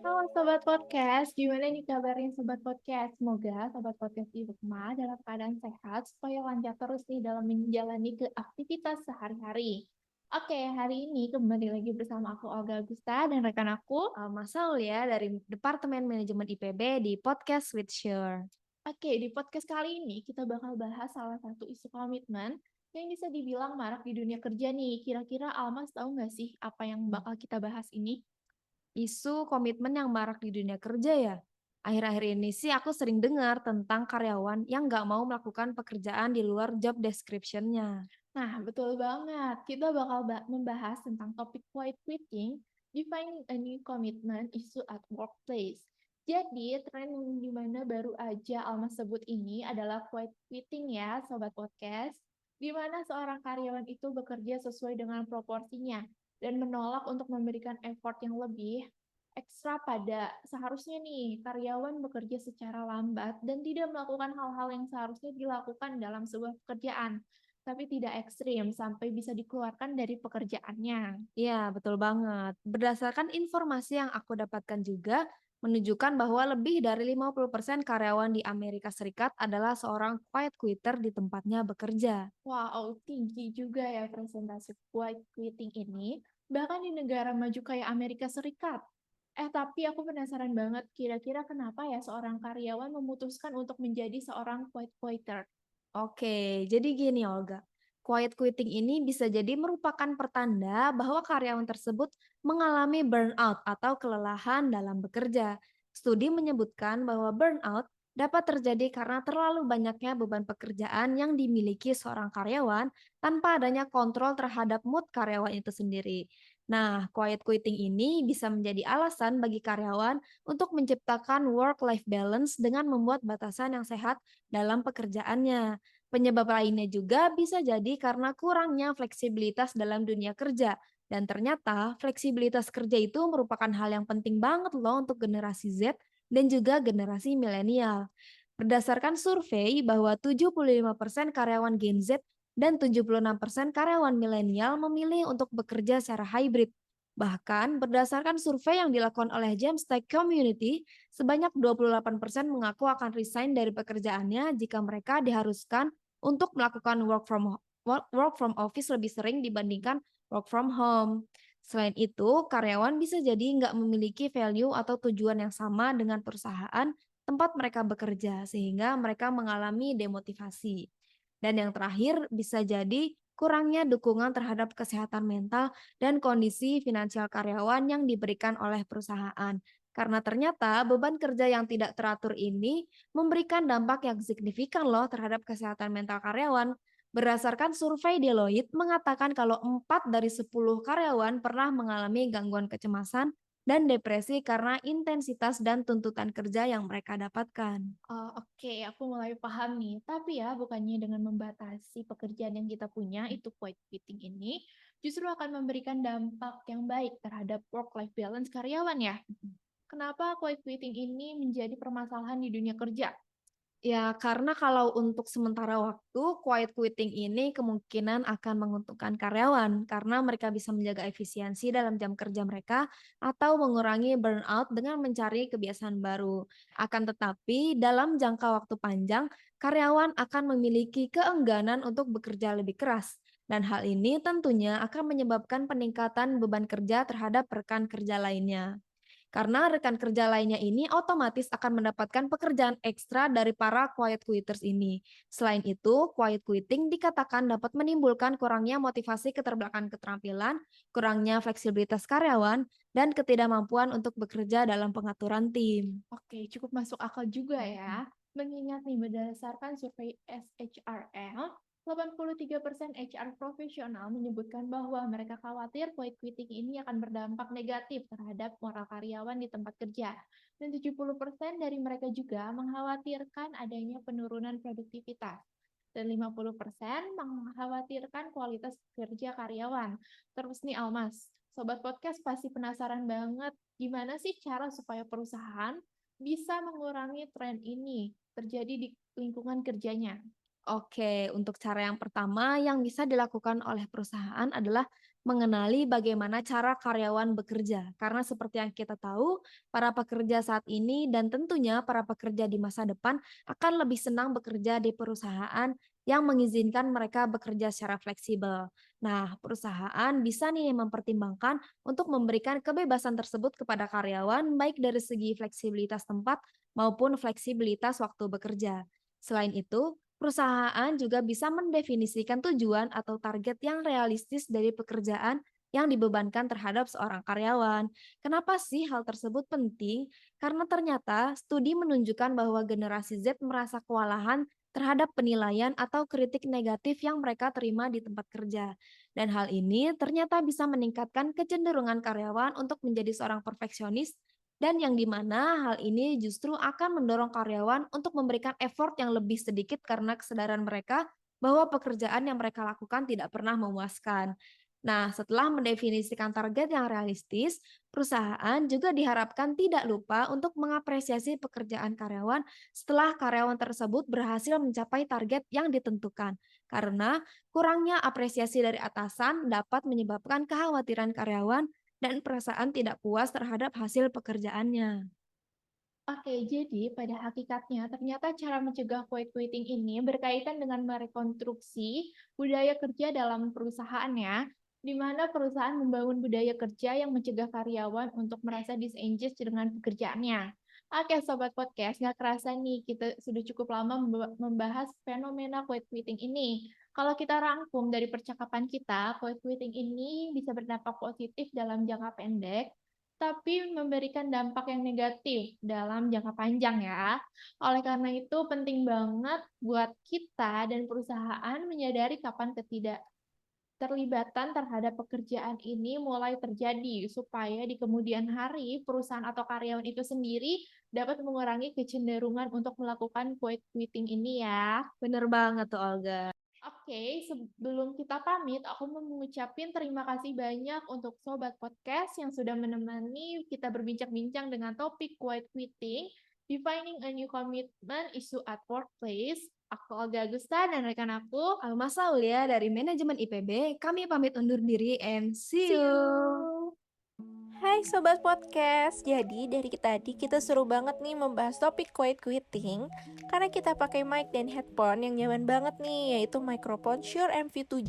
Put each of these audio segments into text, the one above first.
Halo Sobat Podcast, gimana nih kabarnya Sobat Podcast? Semoga Sobat Podcast di rumah dalam keadaan sehat supaya lancar terus nih dalam menjalani ke aktivitas sehari-hari. Oke, hari ini kembali lagi bersama aku Olga Agusta dan rekan aku. Mas Saul ya dari Departemen Manajemen IPB di Podcast with Share. Oke, di podcast kali ini kita bakal bahas salah satu isu komitmen yang bisa dibilang marak di dunia kerja nih. Kira-kira Almas tahu nggak sih apa yang bakal kita bahas ini? Isu komitmen yang marak di dunia kerja ya. Akhir-akhir ini sih aku sering dengar tentang karyawan yang nggak mau melakukan pekerjaan di luar job description-nya. Nah, betul banget. Kita bakal membahas tentang topik quiet quitting, defining a new commitment issue at workplace. Jadi, tren yang dimana baru aja Alma sebut ini adalah quiet quitting ya, Sobat Podcast, di mana seorang karyawan itu bekerja sesuai dengan proporsinya dan menolak untuk memberikan effort yang lebih ekstra pada seharusnya nih karyawan bekerja secara lambat dan tidak melakukan hal-hal yang seharusnya dilakukan dalam sebuah pekerjaan tapi tidak ekstrim sampai bisa dikeluarkan dari pekerjaannya. Iya, betul banget. Berdasarkan informasi yang aku dapatkan juga, menunjukkan bahwa lebih dari 50% karyawan di Amerika Serikat adalah seorang quiet quitter di tempatnya bekerja. Wow, tinggi juga ya presentasi quiet quitting ini, bahkan di negara maju kayak Amerika Serikat. Tapi aku penasaran banget, kira-kira kenapa ya seorang karyawan memutuskan untuk menjadi seorang quiet quitter? Oke, jadi gini Olga. Quiet quitting ini bisa jadi merupakan pertanda bahwa karyawan tersebut mengalami burnout atau kelelahan dalam bekerja. Studi menyebutkan bahwa burnout dapat terjadi karena terlalu banyaknya beban pekerjaan yang dimiliki seorang karyawan tanpa adanya kontrol terhadap mood karyawan itu sendiri. Nah, quiet quitting ini bisa menjadi alasan bagi karyawan untuk menciptakan work-life balance dengan membuat batasan yang sehat dalam pekerjaannya. Penyebab lainnya juga bisa jadi karena kurangnya fleksibilitas dalam dunia kerja. Dan ternyata fleksibilitas kerja itu merupakan hal yang penting banget loh untuk generasi Z dan juga generasi milenial. Berdasarkan survei bahwa 75% karyawan Gen Z dan 76% karyawan milenial memilih untuk bekerja secara hybrid. Bahkan berdasarkan survei yang dilakukan oleh James Tech Community, sebanyak 28% mengaku akan resign dari pekerjaannya jika mereka diharuskan untuk melakukan work from office lebih sering dibandingkan work from home. Selain itu, karyawan bisa jadi nggak memiliki value atau tujuan yang sama dengan perusahaan tempat mereka bekerja, sehingga mereka mengalami demotivasi. Dan yang terakhir, bisa jadi kurangnya dukungan terhadap kesehatan mental dan kondisi finansial karyawan yang diberikan oleh perusahaan. Karena ternyata beban kerja yang tidak teratur ini memberikan dampak yang signifikan loh terhadap kesehatan mental karyawan. Berdasarkan survei Deloitte mengatakan kalau 4 dari 10 karyawan pernah mengalami gangguan kecemasan dan depresi karena intensitas dan tuntutan kerja yang mereka dapatkan. Oh, oke, aku mulai paham nih. Tapi ya, bukannya dengan membatasi pekerjaan yang kita punya, itu quiet quitting ini, justru akan memberikan dampak yang baik terhadap work-life balance karyawan ya. Kenapa quiet quitting ini menjadi permasalahan di dunia kerja? Ya, karena kalau untuk sementara waktu, quiet quitting ini kemungkinan akan menguntungkan karyawan karena mereka bisa menjaga efisiensi dalam jam kerja mereka atau mengurangi burnout dengan mencari kebiasaan baru. Akan tetapi, dalam jangka waktu panjang, karyawan akan memiliki keengganan untuk bekerja lebih keras. Dan hal ini tentunya akan menyebabkan peningkatan beban kerja terhadap rekan kerja lainnya. Karena rekan kerja lainnya ini otomatis akan mendapatkan pekerjaan ekstra dari para quiet quitters ini. Selain itu, quiet quitting dikatakan dapat menimbulkan kurangnya motivasi keterbelakangan keterampilan, kurangnya fleksibilitas karyawan, dan ketidakmampuan untuk bekerja dalam pengaturan tim. Oke, cukup masuk akal juga ya. Mengingat nih berdasarkan survei SHRM, 83% HR profesional menyebutkan bahwa mereka khawatir quiet quitting ini akan berdampak negatif terhadap moral karyawan di tempat kerja. Dan 70% dari mereka juga mengkhawatirkan adanya penurunan produktivitas. Dan 50% mengkhawatirkan kualitas kerja karyawan. Terus nih Almas, Sobat Podcast pasti penasaran banget gimana sih cara supaya perusahaan bisa mengurangi tren ini terjadi di lingkungan kerjanya. Oke, untuk cara yang pertama yang bisa dilakukan oleh perusahaan adalah mengenali bagaimana cara karyawan bekerja. Karena seperti yang kita tahu, para pekerja saat ini dan tentunya para pekerja di masa depan akan lebih senang bekerja di perusahaan yang mengizinkan mereka bekerja secara fleksibel. Nah, perusahaan bisa nih mempertimbangkan untuk memberikan kebebasan tersebut kepada karyawan baik dari segi fleksibilitas tempat maupun fleksibilitas waktu bekerja. Selain itu, perusahaan juga bisa mendefinisikan tujuan atau target yang realistis dari pekerjaan yang dibebankan terhadap seorang karyawan. Kenapa sih hal tersebut penting? Karena ternyata studi menunjukkan bahwa generasi Z merasa kewalahan terhadap penilaian atau kritik negatif yang mereka terima di tempat kerja. Dan hal ini ternyata bisa meningkatkan kecenderungan karyawan untuk menjadi seorang perfeksionis dan yang dimana hal ini justru akan mendorong karyawan untuk memberikan effort yang lebih sedikit karena kesadaran mereka bahwa pekerjaan yang mereka lakukan tidak pernah memuaskan. Nah, setelah mendefinisikan target yang realistis, perusahaan juga diharapkan tidak lupa untuk mengapresiasi pekerjaan karyawan setelah karyawan tersebut berhasil mencapai target yang ditentukan. Karena kurangnya apresiasi dari atasan dapat menyebabkan kekhawatiran karyawan dan perasaan tidak puas terhadap hasil pekerjaannya. Oke, jadi pada hakikatnya ternyata cara mencegah quiet quitting ini berkaitan dengan merekonstruksi budaya kerja dalam perusahaan ya, di mana perusahaan membangun budaya kerja yang mencegah karyawan untuk merasa disengaged dengan pekerjaannya. Oke, Sobat Podcast, nggak kerasa nih kita sudah cukup lama membahas fenomena quiet quitting ini. Kalau kita rangkum dari percakapan kita, quiet quitting ini bisa berdampak positif dalam jangka pendek, tapi memberikan dampak yang negatif dalam jangka panjang ya. Oleh karena itu penting banget buat kita dan perusahaan menyadari kapan ketidakterlibatan terhadap pekerjaan ini mulai terjadi supaya di kemudian hari perusahaan atau karyawan itu sendiri dapat mengurangi kecenderungan untuk melakukan quiet quitting ini ya. Bener banget tuh Olga. Oke, sebelum kita pamit, aku mau mengucapin terima kasih banyak untuk Sobat Podcast yang sudah menemani kita berbincang-bincang dengan topik quiet quitting, defining a new commitment issue at workplace. Aku Olga Agusta dan rekan aku, Alma Saulia dari Manajemen IPB, kami pamit undur diri and see see you. you! Hai Sobat Podcast, jadi dari tadi kita seru banget nih membahas topik quiet quitting karena kita pakai mic dan headphone yang nyaman banget nih, yaitu microphone Shure MV7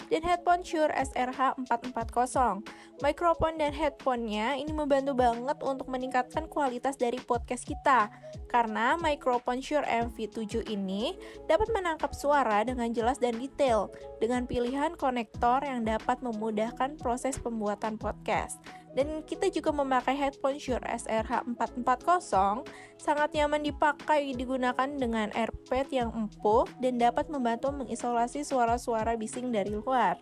dan headphone Shure SRH440. Microphone dan headphone-nya ini membantu banget untuk meningkatkan kualitas dari podcast kita karena microphone Shure MV7 ini dapat menangkap suara dengan jelas dan detail dengan pilihan konektor yang dapat memudahkan proses pembuatan podcast. Dan kita juga memakai headphone Shure SRH440, sangat nyaman dipakai digunakan dengan AirPad yang empuk dan dapat membantu mengisolasi suara-suara bising dari luar.